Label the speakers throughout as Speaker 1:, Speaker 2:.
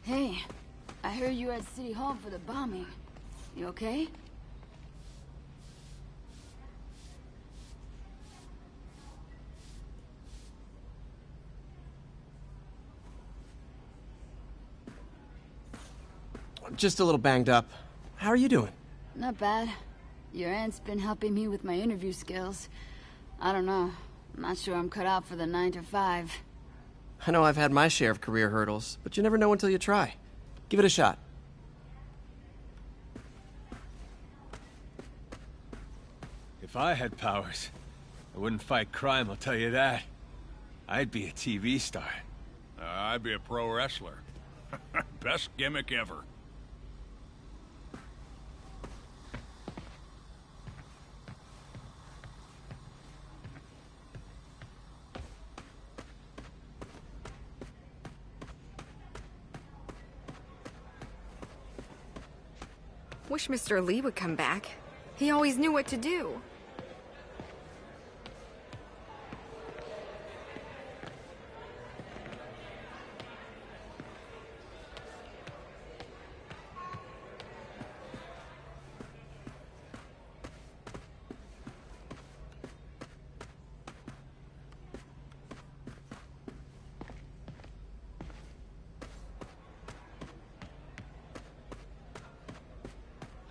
Speaker 1: Hey, I heard you were at City Hall for the bombing. You okay?
Speaker 2: Just a little banged up. How are you doing?
Speaker 1: Not bad. Your aunt's been helping me with my interview skills. I don't know. I'm not sure I'm cut out for the 9 to 5.
Speaker 2: I know I've had my share of career hurdles, but you never know until you try. Give it a shot.
Speaker 3: If I had powers, I wouldn't fight crime, I'll tell you that. I'd be a TV star.
Speaker 4: I'd be a pro wrestler. Best gimmick ever.
Speaker 5: Wish Mr. Lee would come back. He always knew what to do.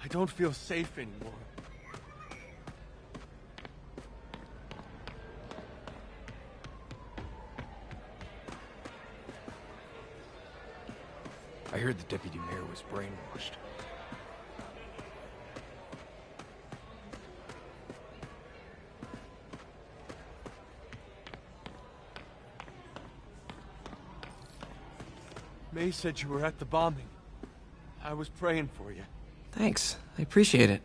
Speaker 3: I don't feel safe anymore.
Speaker 6: I heard the deputy mayor was brainwashed.
Speaker 3: May said you were at the bombing. I was praying for you.
Speaker 2: Thanks. I appreciate it.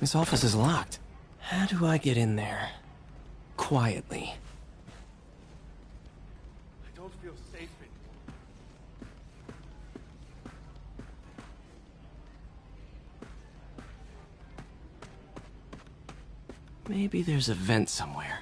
Speaker 2: This office is locked. How do I get in there? Quietly.
Speaker 3: I don't feel safe anymore.
Speaker 2: Maybe there's a vent somewhere.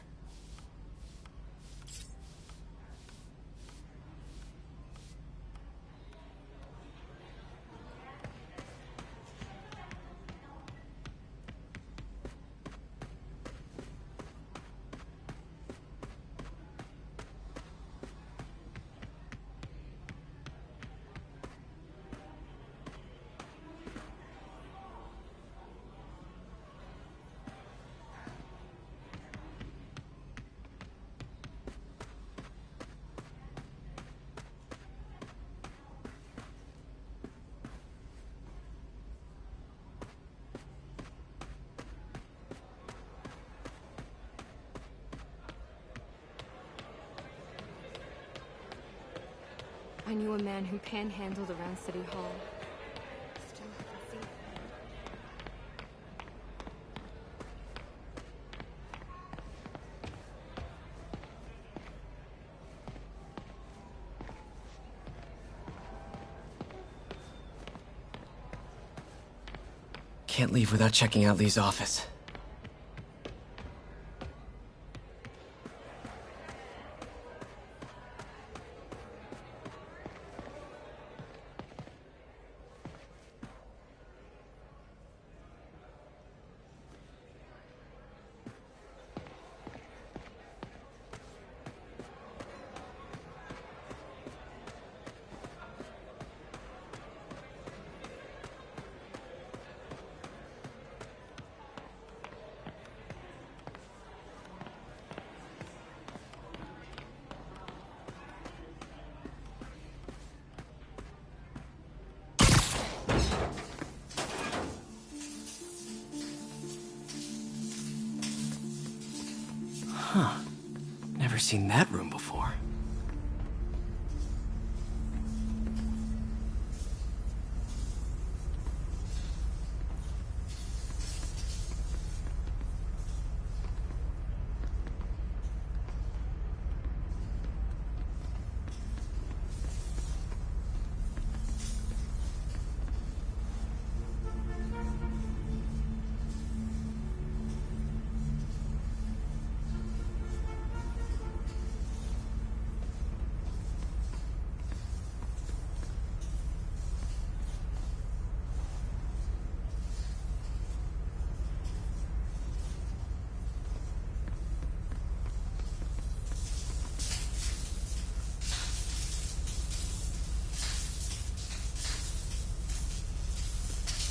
Speaker 5: I knew a man who panhandled around City Hall. Still haven't seen him.
Speaker 2: Can't leave without checking out Lee's office. Huh. Never seen that room before.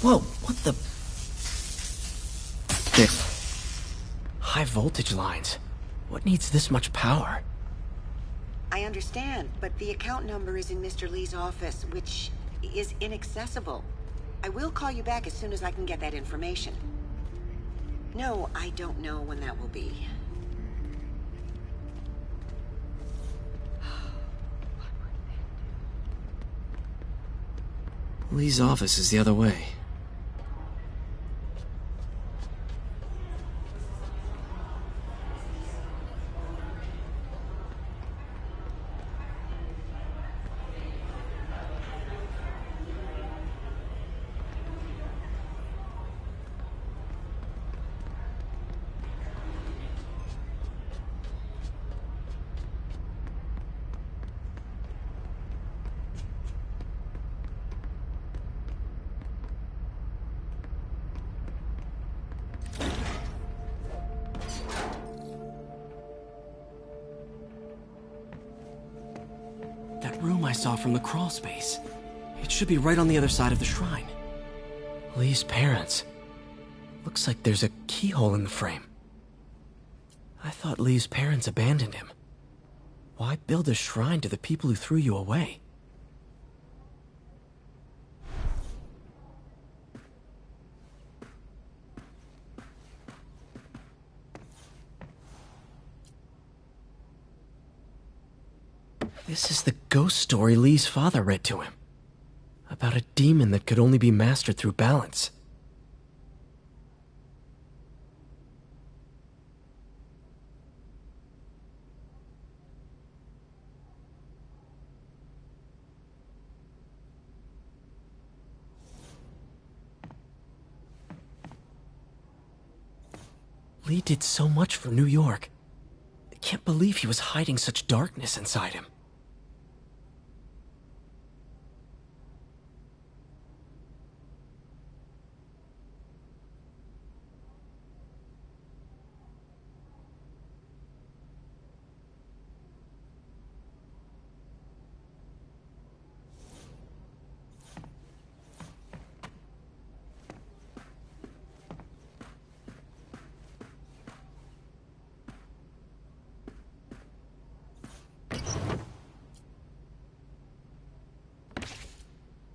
Speaker 2: Whoa, what the... High voltage lines. What needs this much power?
Speaker 7: I understand, but the account number is in Mr. Lee's office, which is inaccessible. I will call you back as soon as I can get that information. No, I don't know when that will be.
Speaker 2: Lee's office is the other way. Room I saw from the crawl space. It should be right on the other side of the shrine. Lee's parents. Looks like there's a keyhole in the frame. I thought Lee's parents abandoned him. Why build a shrine to the people who threw you away? This is the ghost story Lee's father read to him. About a demon that could only be mastered through balance. Lee did so much for New York. I can't believe he was hiding such darkness inside him.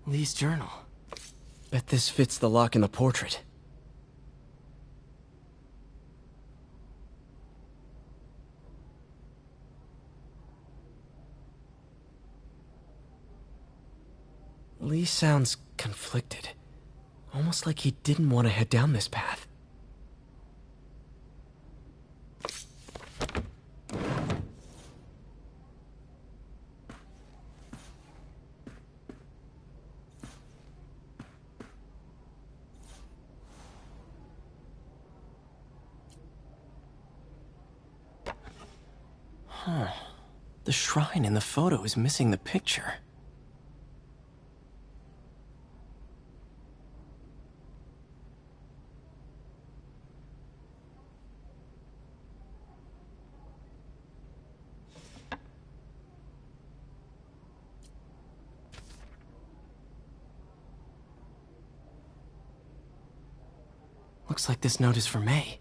Speaker 2: Lee's journal. Bet this fits the lock in the portrait. Lee sounds conflicted. Almost like he didn't want to head down this path. Huh. The shrine in the photo is missing the picture. Looks like this note is for May.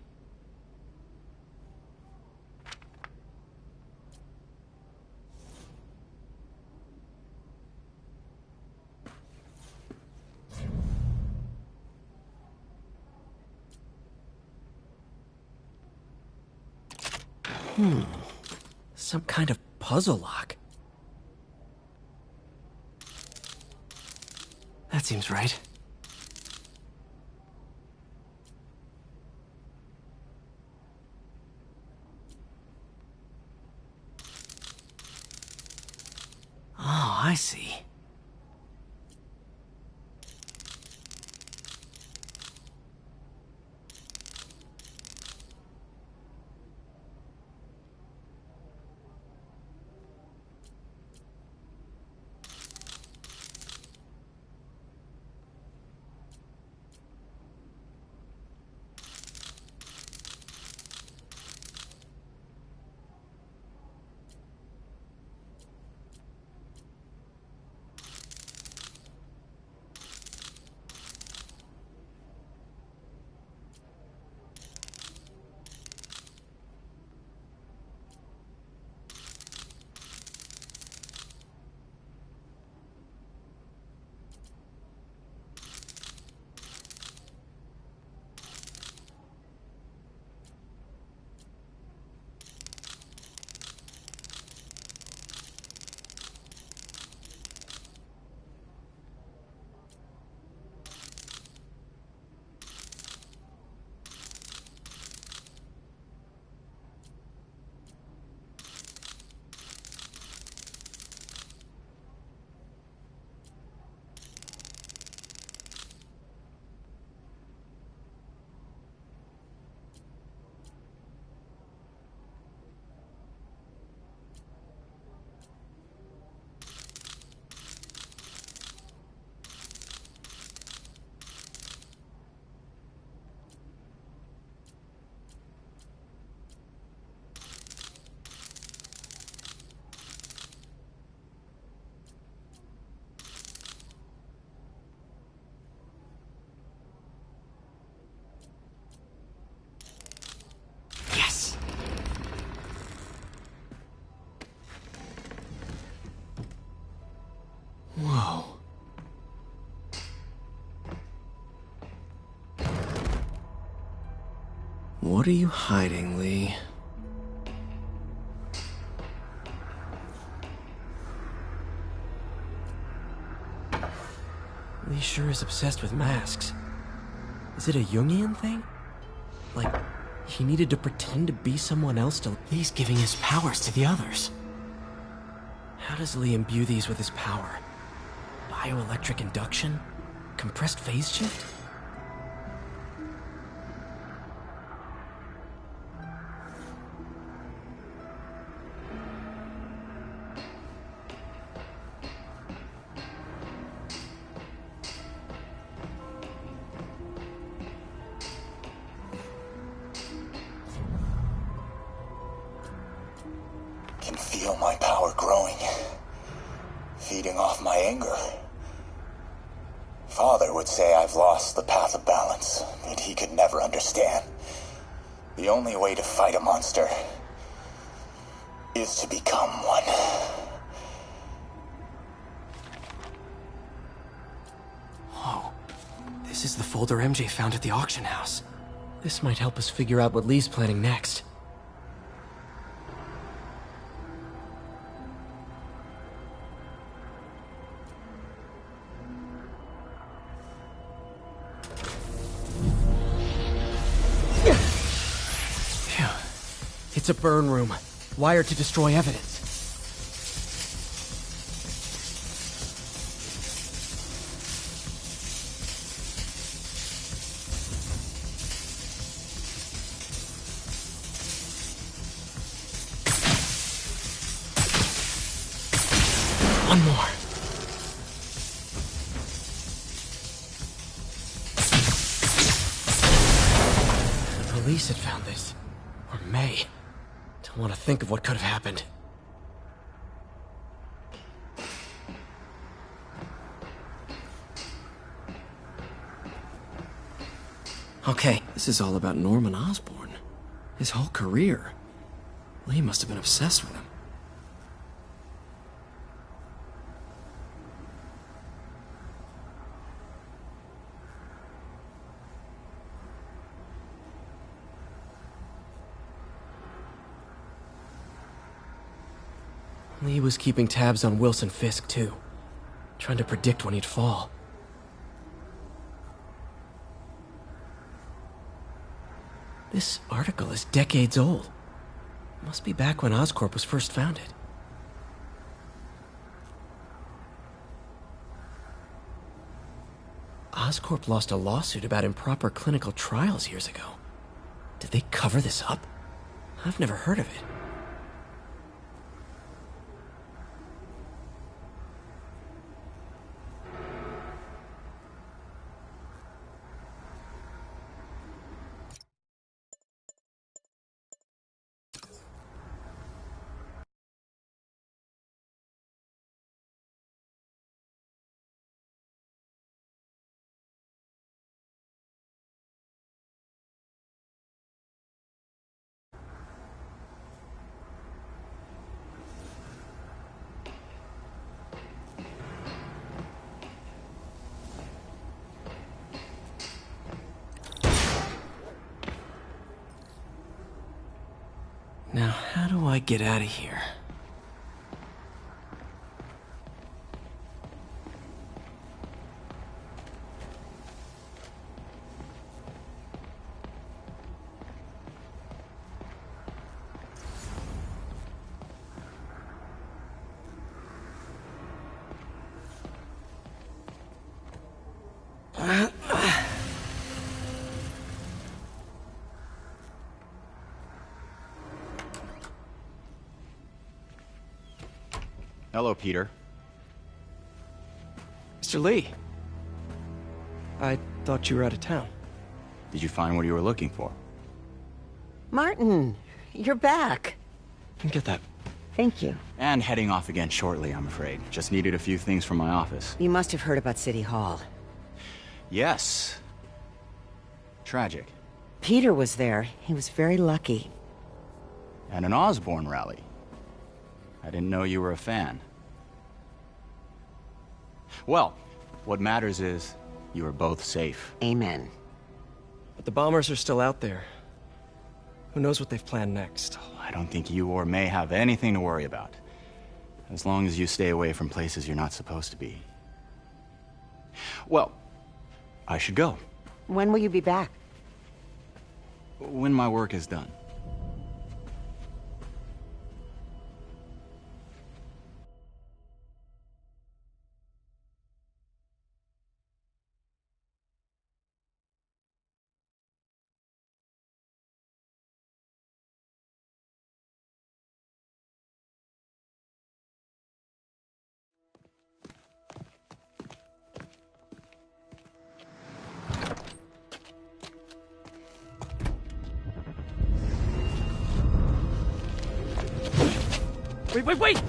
Speaker 2: Some kind of puzzle lock. That seems right. Oh, I see. What are you hiding, Lee? Lee sure is obsessed with masks. Is it a Jungian thing? Like, he needed to pretend to be someone else to... Lee's giving his powers to the others. How does Lee imbue these with his power? Bioelectric induction? Compressed phase shift?
Speaker 8: Can feel my power growing, feeding off my anger. Father would say I've lost the path of balance, but he could never understand. The only way to fight a monster is to become one.
Speaker 2: Whoa. This is the folder MJ found at the auction house. This might help us figure out what Lee's planning next. It's a burn room, wired to destroy evidence. One more. The police had found this. Or May. Don't want to think of what could have happened. Okay, this is all about Norman Osborn. His whole career. Lee must have been obsessed with him. Lee was keeping tabs on Wilson Fisk, too. Trying to predict when he'd fall. This article is decades old. Must be back when Oscorp was first founded. Oscorp lost a lawsuit about improper clinical trials years ago. Did they cover this up? I've never heard of it. Now, how do I get out of here?
Speaker 9: Hello, Peter.
Speaker 2: Mr. Lee. I thought you were out of town.
Speaker 9: Did you find what you were looking for?
Speaker 7: Martin, you're back.
Speaker 2: Get that.
Speaker 7: Thank you.
Speaker 9: And heading off again shortly, I'm afraid. Just needed a few things from my office.
Speaker 7: You must have heard about City Hall.
Speaker 9: Yes. Tragic.
Speaker 7: Peter was there. He was very lucky.
Speaker 9: At an Osborn rally. I didn't know you were a fan. Well, what matters is you are both safe.
Speaker 7: Amen.
Speaker 2: But the bombers are still out there. Who knows what they've planned next?
Speaker 9: I don't think you or May have anything to worry about. As long as you stay away from places you're not supposed to be. Well, I should go.
Speaker 7: When will you be back?
Speaker 9: When my work is done.
Speaker 2: Wait!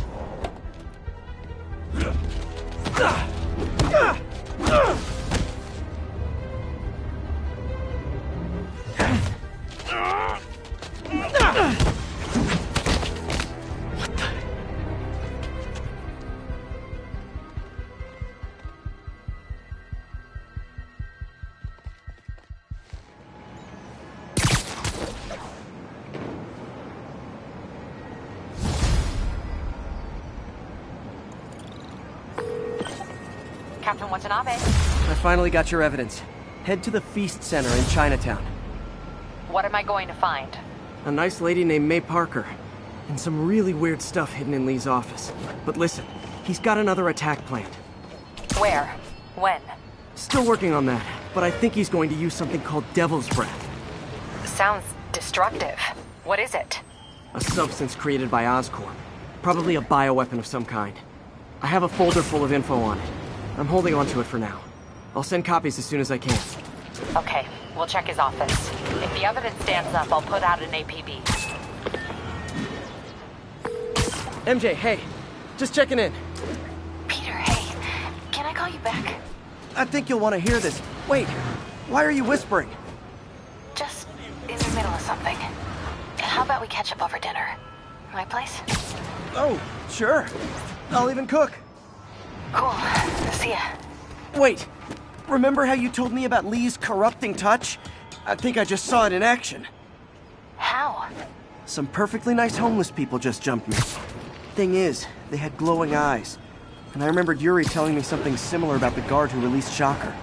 Speaker 10: Captain Watanabe.
Speaker 2: I finally got your evidence. Head to the Feast Center in Chinatown.
Speaker 10: What am I going to find?
Speaker 2: A nice lady named May Parker. And some really weird stuff hidden in Lee's office. But listen, he's got another attack planned.
Speaker 10: Where? When?
Speaker 2: Still working on that, but I think he's going to use something called Devil's Breath.
Speaker 10: Sounds destructive. What is it?
Speaker 2: A substance created by Oscorp. Probably a bioweapon of some kind. I have a folder full of info on it. I'm holding on to it for now. I'll send copies as soon as I can.
Speaker 10: Okay, we'll check his office. If the evidence stands up, I'll put out an APB.
Speaker 2: MJ, hey. Just checking in.
Speaker 10: Peter, hey. Can I call you back?
Speaker 2: I think you'll want to hear this. Wait, why are you whispering?
Speaker 10: Just in the middle of something. How about we catch up over dinner? My place?
Speaker 2: Oh, sure. I'll even cook.
Speaker 10: Cool. See ya.
Speaker 2: Wait, remember how you told me about Lee's corrupting touch? I think I just saw it in action.
Speaker 10: How?
Speaker 2: Some perfectly nice homeless people just jumped me. Thing is, they had glowing eyes. And I remembered Yuri telling me something similar about the guard who released Shocker.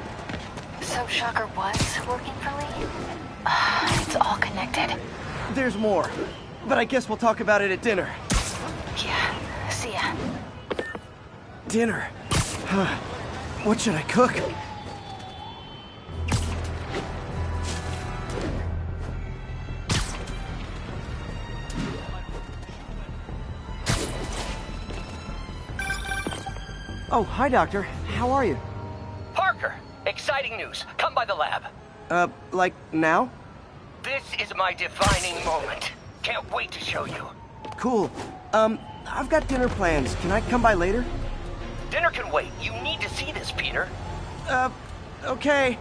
Speaker 10: So Shocker was working for Lee? It's all connected.
Speaker 2: There's more, but I guess we'll talk about it at dinner.
Speaker 10: Yeah, see ya.
Speaker 2: Dinner? What should I cook? Oh, hi, Doctor. How are you?
Speaker 11: Parker, exciting news. Come by the lab.
Speaker 2: Like now?
Speaker 11: This is my defining moment. Can't wait to show you.
Speaker 2: Cool. I've got dinner plans. Can I come by later?
Speaker 11: Dinner can wait. You need to see this, Peter.
Speaker 2: Okay.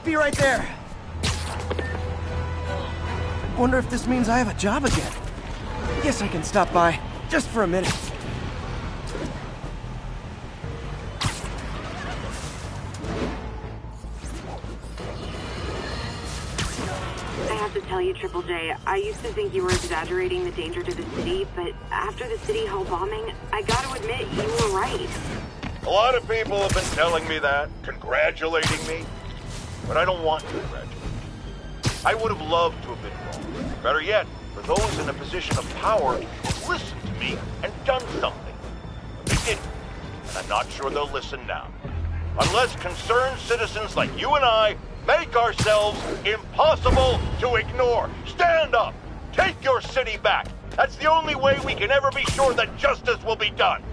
Speaker 2: Be right there. Wonder if this means I have a job again. Guess I can stop by, just for a minute.
Speaker 12: Tell you, Triple J, I used to think you were exaggerating the danger to the city, but after the City Hall bombing, I gotta admit, you were right.
Speaker 13: A lot of people have been telling me that, congratulating me, but I don't want to congratulate you. I would have loved to have been wrong. Better yet, for those in a position of power who've listened to me and done something. But they didn't, and I'm not sure they'll listen now. Unless concerned citizens like you and I make ourselves impossible to ignore. Stand up! Take your city back! That's the only way we can ever be sure that justice will be done.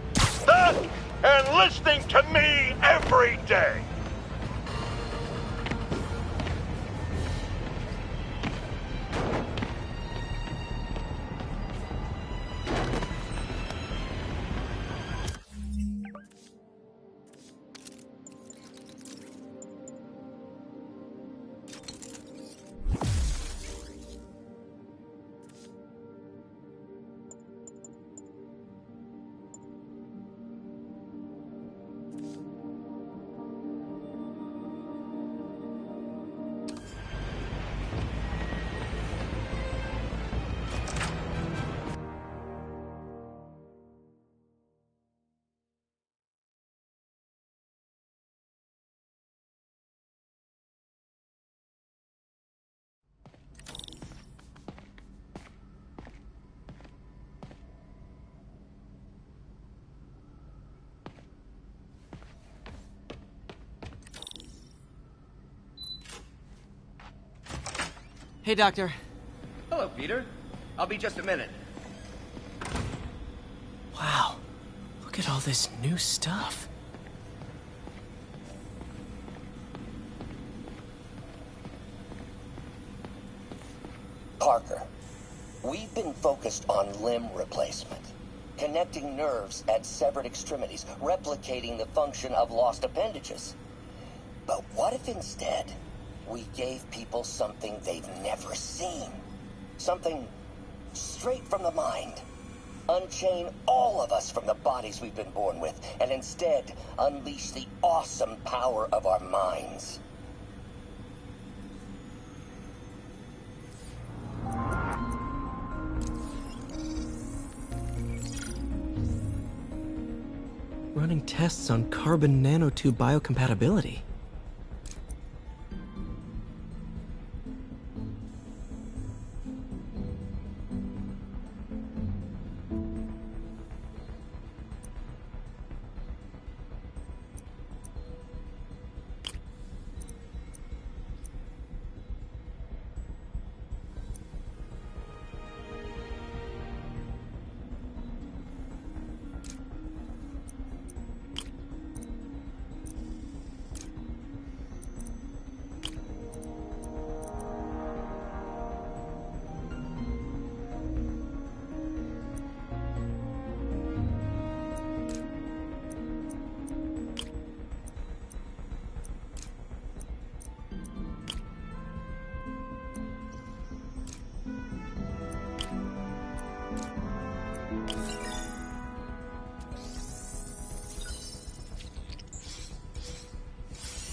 Speaker 13: That and listening to me every day!
Speaker 2: Hey, Doctor.
Speaker 11: Hello, Peter. I'll be just a minute.
Speaker 2: Wow. Look at all this new stuff.
Speaker 14: Parker, we've been focused on limb replacement, connecting nerves at severed extremities, replicating the function of lost appendages. But what if instead we gave people something they've never seen? Something straight from the mind. Unchain all of us from the bodies we've been born with, and instead unleash the awesome power of our minds.
Speaker 2: Running tests on carbon nanotube biocompatibility.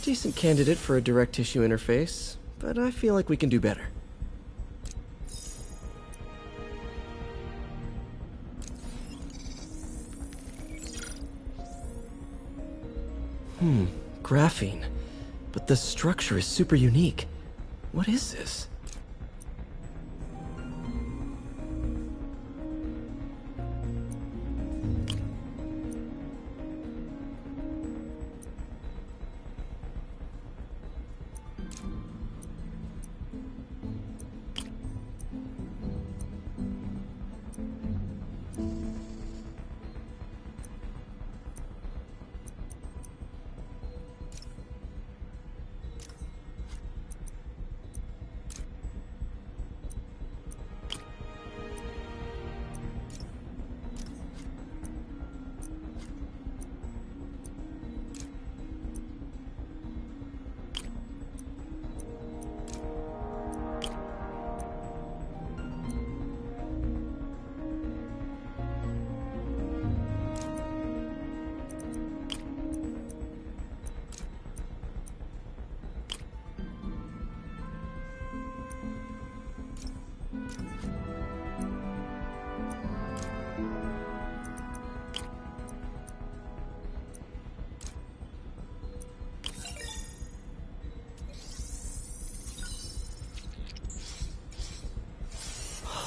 Speaker 2: Decent candidate for a direct tissue interface, but I feel like we can do better. Graphene. But the structure is super unique. What is this?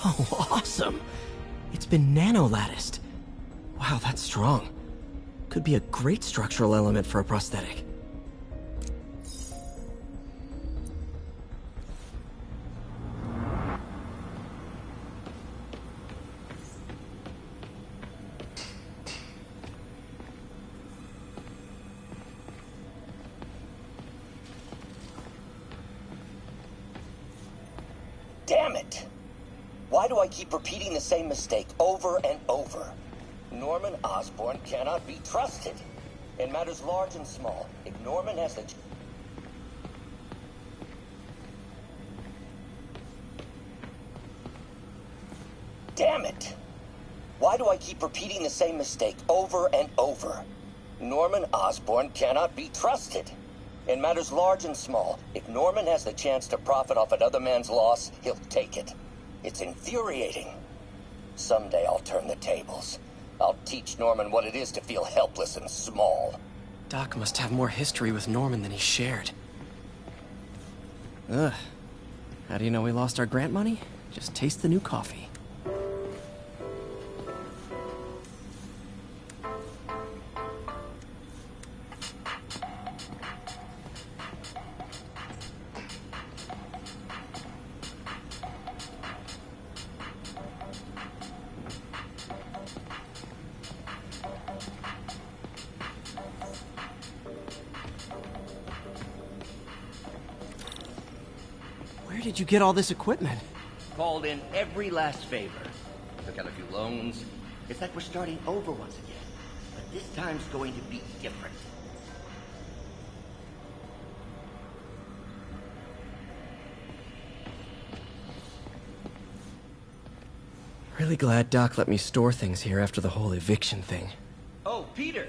Speaker 2: Oh, awesome! It's been nano-latticed. Wow, that's strong. Could be a great structural element for a prosthetic.
Speaker 14: Damn it! Why do I keep repeating the same mistake over and over? Norman Osborn cannot be trusted. In matters large and small, if Norman has the... Damn it! Why do I keep repeating the same mistake over and over? Norman Osborn cannot be trusted. In matters large and small, if Norman has the chance to profit off another man's loss, he'll take it. It's infuriating. Someday I'll turn the tables. I'll teach Norman what it is to feel helpless and small.
Speaker 2: Doc must have more history with Norman than he shared. Ugh. How do you know we lost our grant money? Just taste the new coffee. Where did you get all this equipment?
Speaker 14: Called in every last favor. Took out a few loans. It's like we're starting over once again. But this time's going to be different.
Speaker 2: Really glad Doc let me store things here after the whole eviction thing.
Speaker 14: Oh, Peter!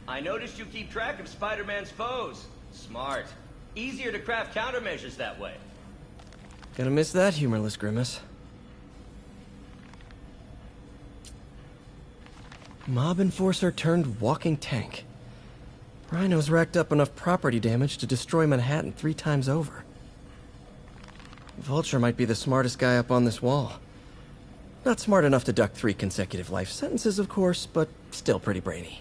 Speaker 14: I noticed you keep track of Spider-Man's foes. Smart. Easier to craft countermeasures that way.
Speaker 2: Gonna miss that humorless grimace. Mob enforcer turned walking tank. Rhino's racked up enough property damage to destroy Manhattan 3 times over. Vulture might be the smartest guy up on this wall. Not smart enough to duck 3 consecutive life sentences, of course, but still pretty brainy.